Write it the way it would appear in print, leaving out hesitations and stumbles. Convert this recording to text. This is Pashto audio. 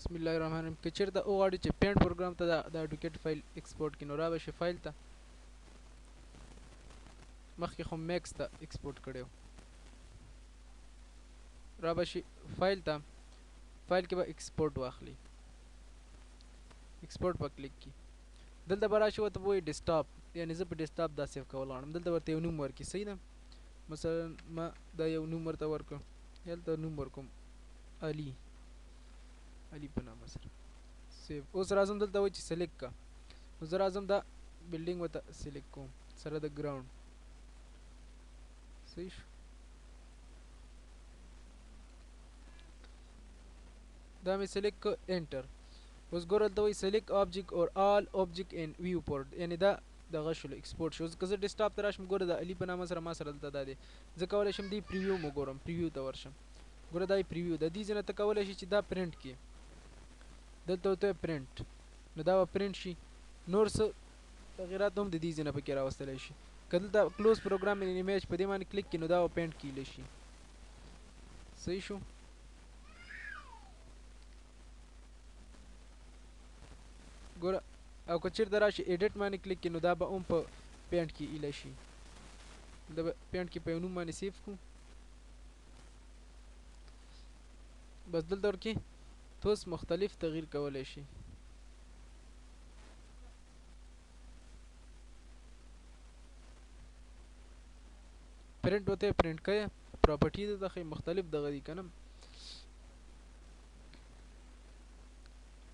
بسم الله الرحمن الرحیم. که چېرته وغواړئ چې پینټ پروګرام ته د AutoCAD فایل ایکسپورټ کړئ نو را به شئ فایل ته، مخکې خو میکس ته ایکسپورټ کړی و، را به شئ فایل ته، فایل کې به ایکسپورټ واخلئ، ایکسپورټ په کلیک کړئ. دلته به راشي ورته به وایي ډیسکټاپ، یعنې زه په ډیسکټاپ دا سیف کول غواړم. دلته ورته یو نوم ورکړئ. صحیح ده، مثلا ما دا یو نوم ورته ورکړم، هلته نوم ورکوم علي، علي په نامه سره سیف. اوس راځم دلته وایي چې سلیکټ کا، نو زه راځم دا بلډینګ ورته سلیکټ کوم سره د ګراوند. صحیح شو، دا مې سلیکټ کړ، انټر. اوس ګوره دلته وایي سلیکټ آبجیکټ اور آل آبجیکټ ان ویو پورټ، یعنې دا دغه شولو ایکسپورټ شو. که زه ډیسکټاپ ته راشم ګوره د علي په نامه سره ما سره دلته دا دی، زه کولی شم دې پریویو مو ګورم، پریویو ته ورشم، ګوره دا یې پریویو ده. دې ځای نه ته کولی شي چې دا پرنټ کړي، دلته ورته پرنټ، نو دا به پرنټ شي. نور څه تغیرات هم د دې ځای نه پکې راوستلی شي. که دلته کلوز پروګرام ان ایمیج په دې باندې کلیک کړي نو دا به پینټ کیلی شي. صحیح شو. ګوره او که چېرته راشي ایډیټ باندې کلیک کړي نو دا به هم په پینټ کې ایله شي. دا به پینټ کې په یو نوم باندې سیف کړو، بس دلته ورکې توس مختلف تغییر کولی شي. پرنټ وته پرنټ کړئ، پراپرټي دلته ښایي مختلف دغه دي که نه.